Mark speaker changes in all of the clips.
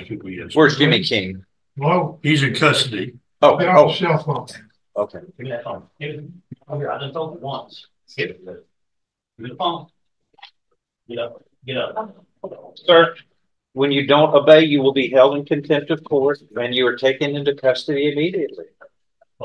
Speaker 1: People, yes.
Speaker 2: Where's Jimmy King?
Speaker 1: Well, he's in custody.
Speaker 2: Oh,
Speaker 1: Cell phone.
Speaker 2: Okay.
Speaker 3: Give me that phone. Here, I done told you once. Give me the phone. Get up. Get up.
Speaker 2: Sir, when you don't obey, you will be held in contempt of court and you are taken into custody immediately.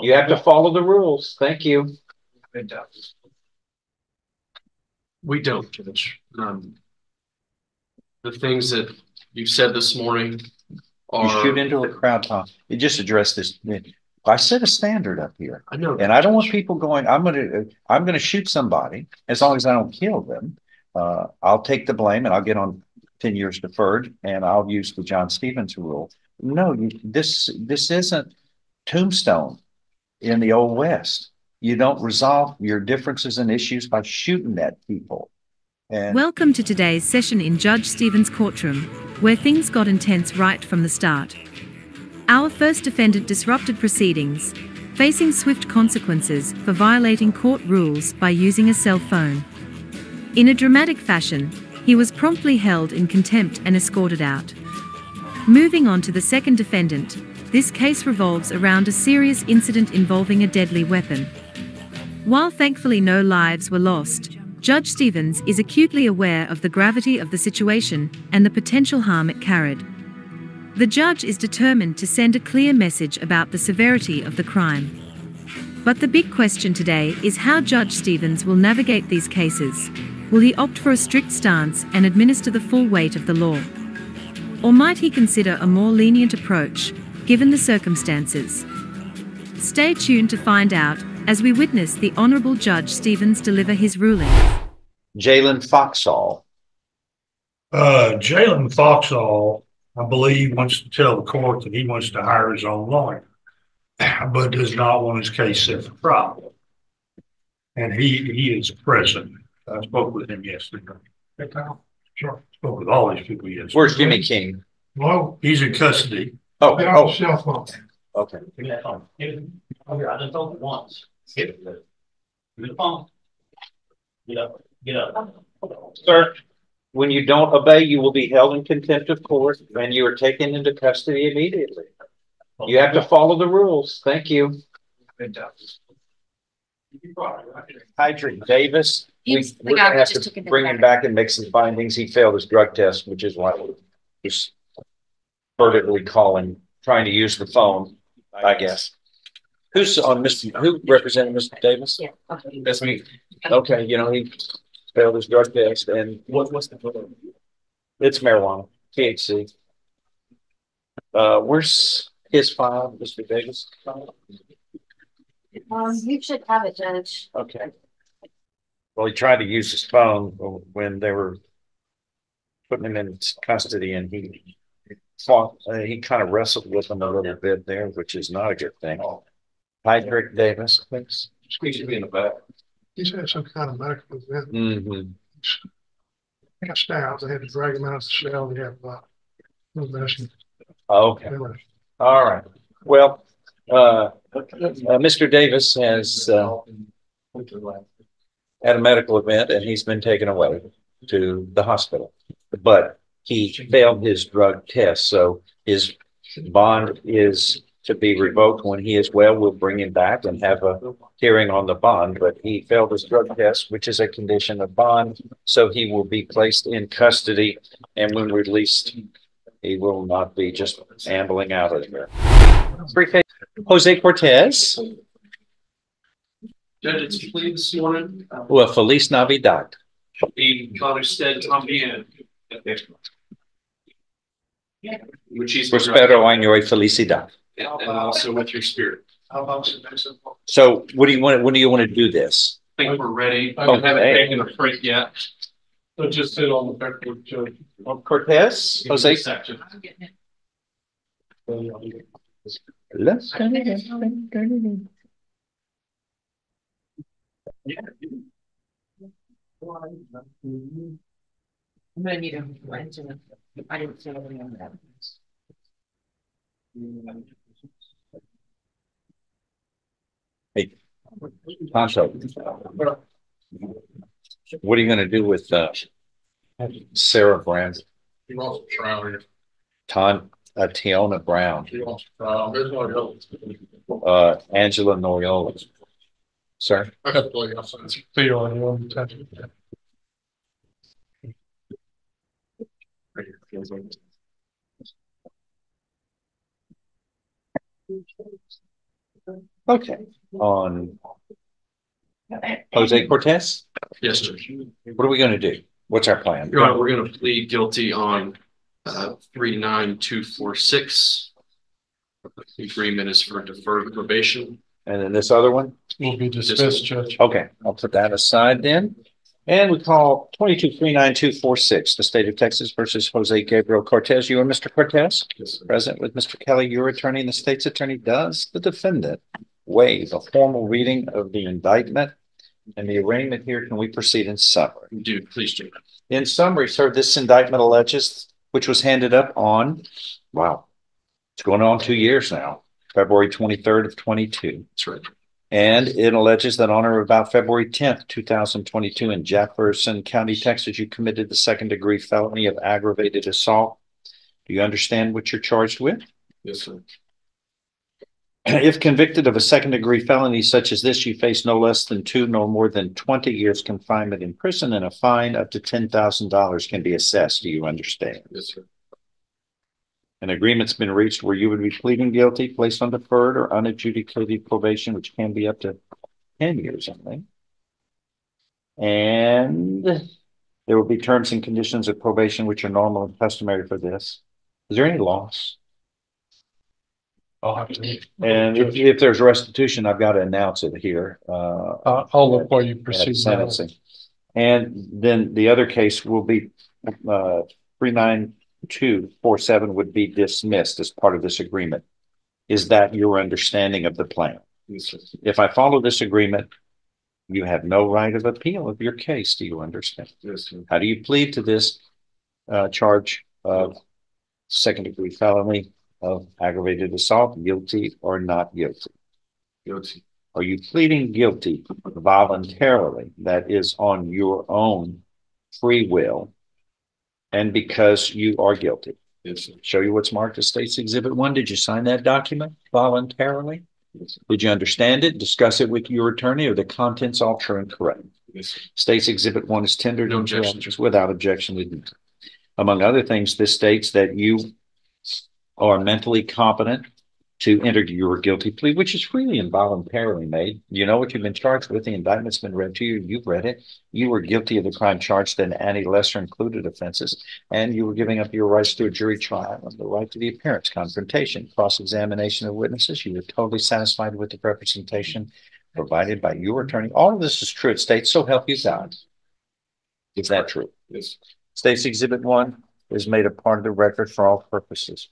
Speaker 2: You have to follow the rules. Thank you.
Speaker 4: We don't, Judge. The things that you've said this morning are...
Speaker 2: You shoot into a crowd, Tom. You just address this. I set a standard up here.
Speaker 4: I know.
Speaker 2: And I don't want people going, I'm gonna shoot somebody as long as I don't kill them. I'll take the blame and I'll get on 10 years deferred and I'll use the John Stevens rule. No, this isn't Tombstone in the Old West. You don't resolve your differences and issues by shooting at people. And
Speaker 5: welcome to today's session in Judge Stevens' courtroom, where things got intense right from the start. Our first defendant disrupted proceedings, facing swift consequences for violating court rules by using a cell phone. In a dramatic fashion, he was promptly held in contempt and escorted out. Moving on to the second defendant, this case revolves around a serious incident involving a deadly weapon. While thankfully no lives were lost, Judge Stevens is acutely aware of the gravity of the situation and the potential harm it carried. The judge is determined to send a clear message about the severity of the crime. But the big question today is how Judge Stevens will navigate these cases. Will he opt for a strict stance and administer the full weight of the law? Or might he consider a more lenient approach, given the circumstances? Stay tuned to find out as we witness the Honorable Judge Stevens deliver his ruling.
Speaker 2: Jalen Foxall.
Speaker 1: Jalen Foxall, I believe, wants to tell the court that he wants to hire his own lawyer, but does not want his case set for trial. And he is present. I spoke with him yesterday. Sure. Spoke with all these people yesterday.
Speaker 2: Where's Jimmy King?
Speaker 1: Well, he's in custody.
Speaker 2: Oh.
Speaker 1: Cell phone.
Speaker 2: Okay.
Speaker 3: Give me that phone. Here, I done told you once. Give me the phone. Get up. Get up.
Speaker 2: Sir, when you don't obey, you will be held in contempt of court and you are taken into custody immediately. You have to follow the rules. Thank you. Hydrick Davis. We're going to have to bring him back and make some findings. He failed his drug test, which is why we're just vertically calling, trying to use the phone, I guess. Who's on Mr. Who represented Mr. Davis?
Speaker 3: Yeah.
Speaker 4: That's me.
Speaker 2: Okay, you know, he failed his drug test and
Speaker 4: What's the photo?
Speaker 2: it's marijuana, THC. Where's his file, Mr. Davis?
Speaker 6: You should have it, Judge.
Speaker 2: Okay. Well, he tried to use his phone when they were putting him in custody, and he fought. He kind of wrestled with him a little bit there, which is not a good thing. Hydrick Davis, please.
Speaker 4: Squeeze should be in the back.
Speaker 1: He's had some kind of medical event.
Speaker 2: Mm-hmm.
Speaker 1: He got stabbed. They had to drag him out of the cell. They have no medicine.
Speaker 2: Okay. All right. Well, Mr. Davis has had a medical event and he's been taken away to the hospital, but he failed his drug test. So his bond is to be revoked. When he is well, we'll bring him back and have a hearing on the bond, but he failed his drug test, which is a condition of bond. So he will be placed in custody, and when released, he will not be just ambling out of here. Jose Cortez.
Speaker 4: Judge, it's plea this morning.
Speaker 2: Well, Feliz Navidad.
Speaker 4: The Father said, también. Which is
Speaker 2: Prospero año y felicidad.
Speaker 4: and also with your spirit.
Speaker 2: So what do you want? When do you want to do this?
Speaker 4: I think we're ready. I
Speaker 2: Okay.
Speaker 4: haven't taken a break yet.
Speaker 1: So just sit on the backboard, Judge.
Speaker 2: Cortez, Jose.
Speaker 4: Section.
Speaker 2: Let's go.
Speaker 6: I'm gonna need a mention. I didn't see anything on that.
Speaker 2: Hey, Pancho, what are you going to do with Sarah Brand?
Speaker 4: You're also trial here.
Speaker 2: Todd, Tiona Brown,
Speaker 4: There's one else.
Speaker 2: Angela Noriola. Sir? Okay. On Jose Cortez?
Speaker 4: Yes, sir.
Speaker 2: What are we going to do? What's our plan?
Speaker 4: Your Honor, we're going to plead guilty on 39246. The agreement is for deferred probation.
Speaker 2: And then this other one?
Speaker 7: Will be dismissed, Judge.
Speaker 2: Okay, I'll put that aside then. And we call 2239246, the state of Texas versus Jose Gabriel Cortez. You are Mr. Cortez?
Speaker 4: Yes, sir.
Speaker 2: Present with Mr. Kelly, your attorney, and the state's attorney. Does the defendant waive a formal reading of the indictment and the arraignment here? Can we proceed in summary?
Speaker 4: Do please do.
Speaker 2: In summary, sir, this indictment alleges, which was handed up on, wow, it's going on 2 years now, February 23rd of 22.
Speaker 4: That's right.
Speaker 2: And it alleges that on or about February 10th, 2022 in Jefferson County, Texas, you committed the second-degree felony of aggravated assault. Do you understand what you're charged with?
Speaker 4: Yes, sir.
Speaker 2: If convicted of a second-degree felony such as this, you face no less than 2 nor more than 20 years confinement in prison, and a fine up to $10,000 can be assessed. Do you understand?
Speaker 4: Yes, sir.
Speaker 2: An agreement's been reached where you would be pleading guilty, placed on deferred or unadjudicated probation, which can be up to 10 years, I think. And there will be terms and conditions of probation, which are normal and customary for this. Is there any loss?
Speaker 7: I'll have to.
Speaker 2: And if there's restitution, I've got to announce it here.
Speaker 7: I'll look while you
Speaker 2: At
Speaker 7: proceed.
Speaker 2: sentencing. And then the other case will be 39247 would be dismissed as part of this agreement. Is that your understanding of the plan?
Speaker 4: Yes, sir.
Speaker 2: If I follow this agreement, you have no right of appeal of your case. Do you understand?
Speaker 4: Yes, sir.
Speaker 2: How do you plead to this charge of second-degree felony of aggravated assault? Guilty or not guilty?
Speaker 4: Guilty.
Speaker 2: Are you pleading guilty voluntarily, that is on your own free will, and because you are guilty?
Speaker 4: Yes, sir.
Speaker 2: Show you what's marked as State's Exhibit 1. Did you sign that document voluntarily?
Speaker 4: Yes, sir.
Speaker 2: Did you understand it, discuss it with your attorney, or the contents all true and correct?
Speaker 4: Yes, sir.
Speaker 2: State's Exhibit 1 is tendered
Speaker 4: No
Speaker 2: into
Speaker 4: objection.
Speaker 2: office without objection. Among other things, this states that you are mentally competent to enter your guilty plea, which is freely and voluntarily made. You know what you've been charged with. The indictment's been read to you. You've read it. You were guilty of the crime charged in any lesser included offenses, and you were giving up your rights to a jury trial and the right to the appearance, confrontation, cross-examination of witnesses. You were totally satisfied with the representation provided by your attorney. All of this is true. It states, so help you God. Is that true?
Speaker 4: Yes.
Speaker 2: State's Exhibit 1 is made a part of the record for all purposes.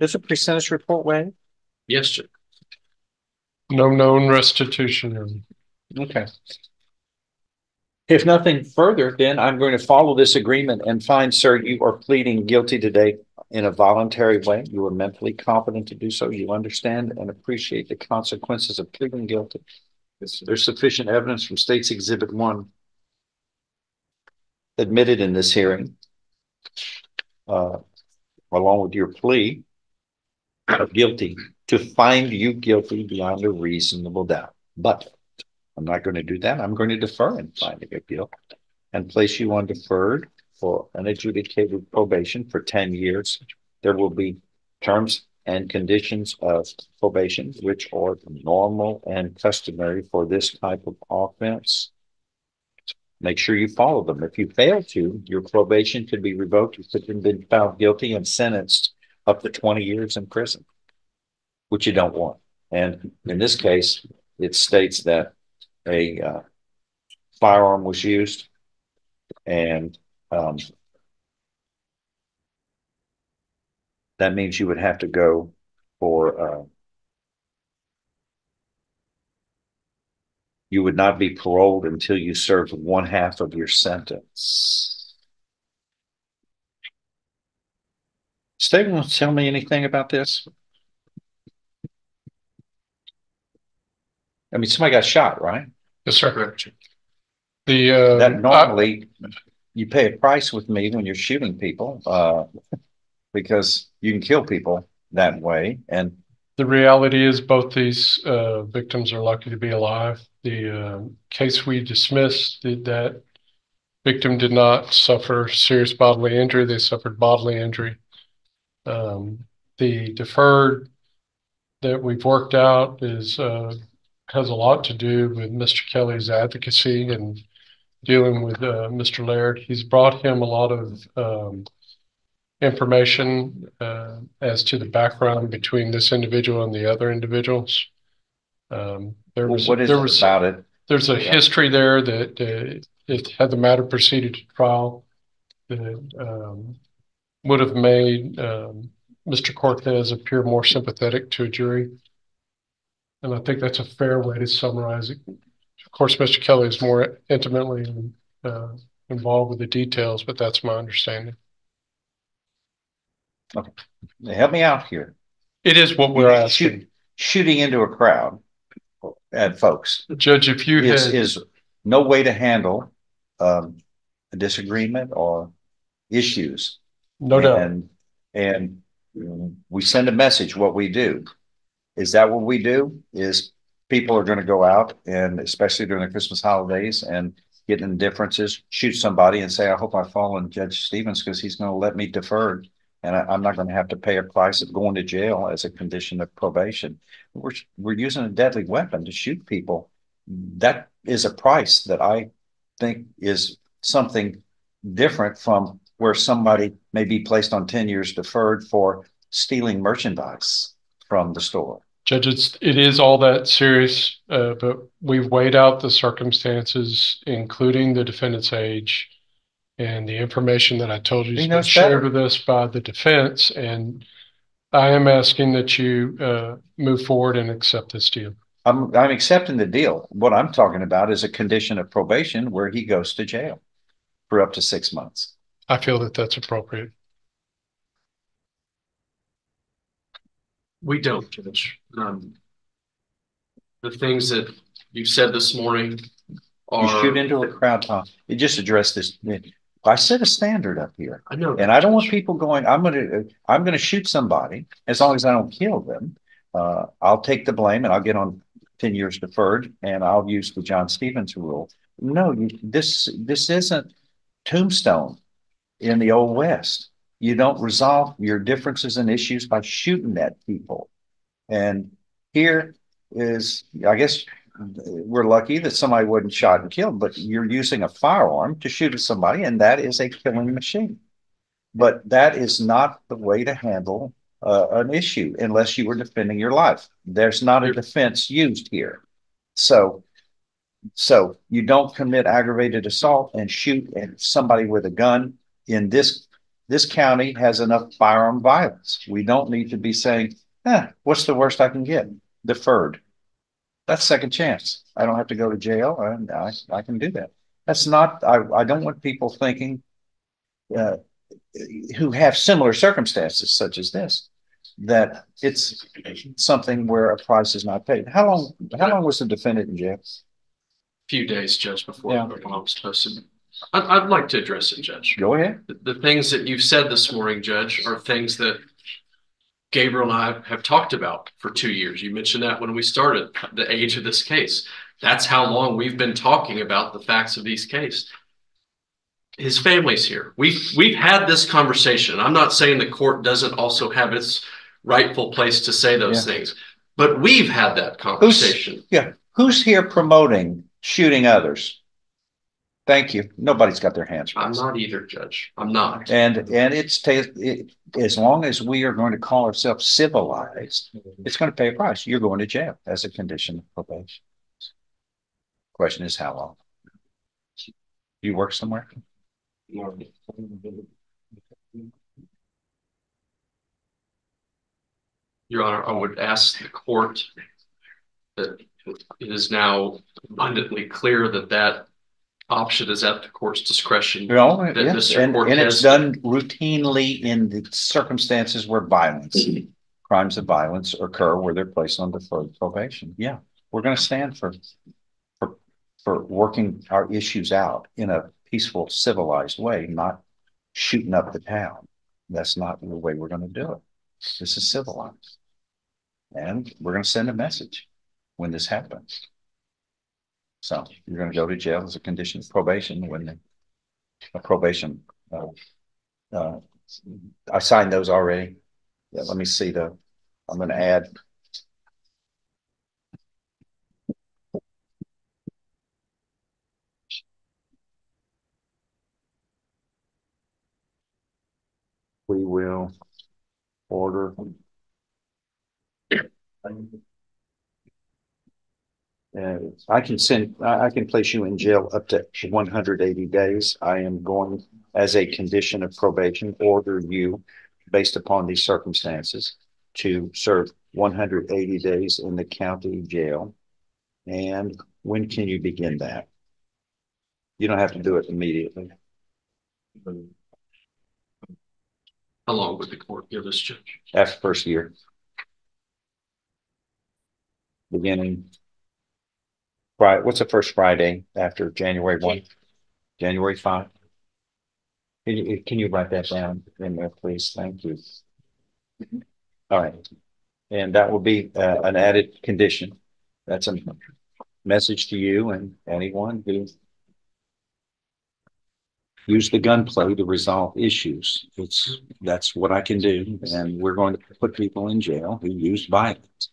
Speaker 2: Does a pre-sentence report weigh?
Speaker 4: Yes, sir.
Speaker 7: No known restitution.
Speaker 2: Okay. If nothing further, then I'm going to follow this agreement and find, sir, you are pleading guilty today in a voluntary way. You are mentally competent to do so. You understand and appreciate the consequences of pleading guilty.
Speaker 4: Yes, sir.
Speaker 2: There's sufficient evidence from State's Exhibit 1 admitted in this hearing, along with your plea of guilty, to find you guilty beyond a reasonable doubt. But I'm not going to do that. I'm going to defer in finding of guilt and place you on deferred for unadjudicated probation for 10 years. There will be terms and conditions of probation, which are normal and customary for this type of offense. Make sure you follow them. If you fail to, your probation could be revoked. You could have been found guilty and sentenced up to 20 years in prison, which you don't want. And in this case, it states that a firearm was used, and that means you would have to go for you would not be paroled until you served 1/2 of your sentence. State wants to tell me anything about this? I mean, somebody got shot, right?
Speaker 7: Yes, sir.
Speaker 4: Correct.
Speaker 2: That normally you pay a price with me when you're shooting people. because you can kill people that way. And
Speaker 7: The reality is both these victims are lucky to be alive. The case we dismissed, that victim did not suffer serious bodily injury. They suffered bodily injury. The deferred that we've worked out has a lot to do with Mr. Kelly's advocacy and dealing with Mr. Laird. He's brought him a lot of information as to the background between this individual and the other individuals.
Speaker 2: what is it about it?
Speaker 7: There's a history there that if had the matter proceeded to trial, that would have made Mr. Cortez appear more sympathetic to a jury. And I think that's a fair way to summarize it. Of course, Mr. Kelly is more intimately involved with the details, but that's my understanding.
Speaker 2: Okay. Help me out here.
Speaker 7: It is what we're asking.
Speaker 2: Shooting into a crowd at folks.
Speaker 7: Judge, if you
Speaker 2: is no way to handle a disagreement or issues.
Speaker 7: No doubt.
Speaker 2: And we send a message what we do. Is that what we do? Is people are going to go out, and especially during the Christmas holidays, and get in differences, shoot somebody and say, I hope I fall on Judge Stevens because he's going to let me defer, and I'm not going to have to pay a price of going to jail as a condition of probation. We're using a deadly weapon to shoot people. That is a price that I think is something different from where somebody may be placed on 10 years deferred for stealing merchandise from the store.
Speaker 7: Judge, it is all that serious, but we've weighed out the circumstances, including the defendant's age and the information that I told you has been shared with us by the defense. And I am asking that you move forward and accept this deal.
Speaker 2: I'm accepting the deal. What I'm talking about is a condition of probation where he goes to jail for up to 6 months.
Speaker 7: I feel that that's appropriate.
Speaker 4: We don't, Judge. The things that you've said this morning are...
Speaker 2: You shoot into a crowd, Tom. You just addressed this. I set a standard up here.
Speaker 4: I know.
Speaker 2: And I don't want people going, I'm gonna shoot somebody as long as I don't kill them. I'll take the blame and I'll get on 10 years deferred and I'll use the John Stevens rule. No, this isn't Tombstone in the Old West. You don't resolve your differences and issues by shooting at people. And here is, I guess we're lucky that somebody wasn't shot and killed, but you're using a firearm to shoot at somebody, and that is a killing machine. But that is not the way to handle an issue unless you were defending your life. There's not a defense used here. So you don't commit aggravated assault and shoot at somebody with a gun. In this county has enough firearm violence. We don't need to be saying, what's the worst I can get? Deferred. That's second chance. I don't have to go to jail. I can do that. That's not, I don't want people thinking who have similar circumstances such as this, that it's something where a price is not paid. How long was the defendant in jail?
Speaker 4: Few days, Judge, before the bond was posted. I'd like to address it, Judge.
Speaker 2: Go ahead.
Speaker 4: The things that you've said this morning, Judge, are things that Gabriel and I have talked about for 2 years. You mentioned that when we started the age of this case. That's how long we've been talking about the facts of these cases. His family's here. We've had this conversation. I'm not saying the court doesn't also have its rightful place to say those things, but we've had that conversation.
Speaker 2: Who's here promoting shooting others? Thank you. Nobody's got their hands raised.
Speaker 4: I'm not either, Judge. I'm not.
Speaker 2: And as long as we are going to call ourselves civilized, it's going to pay a price. You're going to jail as a condition of probation. Question is how long? You work somewhere?
Speaker 4: Your Honor, I would ask the court that it is now abundantly clear that that option is at the court's discretion.
Speaker 2: Yes. And it's done routinely in the circumstances where crimes of violence occur where they're placed on deferred probation. Yeah, we're going to stand for working our issues out in a peaceful, civilized way, not shooting up the town. That's not the way we're going to do it. This is civilized. And we're going to send a message when this happens. So you're going to go to jail as a condition of probation when a probation, I signed those already. Yeah, let me see I'm going to add. We will order. I can place you in jail up to 180 days. I am going, as a condition of probation, order you based upon these circumstances to serve 180 days in the county jail. And when can you begin that? You don't have to do it immediately.
Speaker 4: How long would the court give us, Judge?
Speaker 2: After first year. Beginning. Right. What's the first Friday after January 1? January 5. Can you write that down in there, please? Thank you. All right. And that will be an added condition. That's a message to you and anyone who use the gunplay to resolve issues. That's what I can do. And we're going to put people in jail who use violence.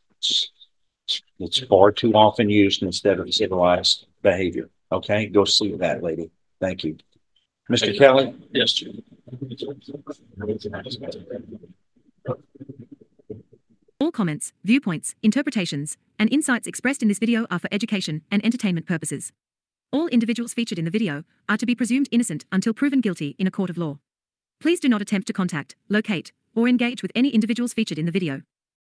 Speaker 2: It's far too often used instead of civilized behavior. Okay, go see that lady. Thank you. Mr. Kelly?
Speaker 4: Yes, Judge.
Speaker 5: All comments, viewpoints, interpretations, and insights expressed in this video are for education and entertainment purposes. All individuals featured in the video are to be presumed innocent until proven guilty in a court of law. Please do not attempt to contact, locate, or engage with any individuals featured in the video.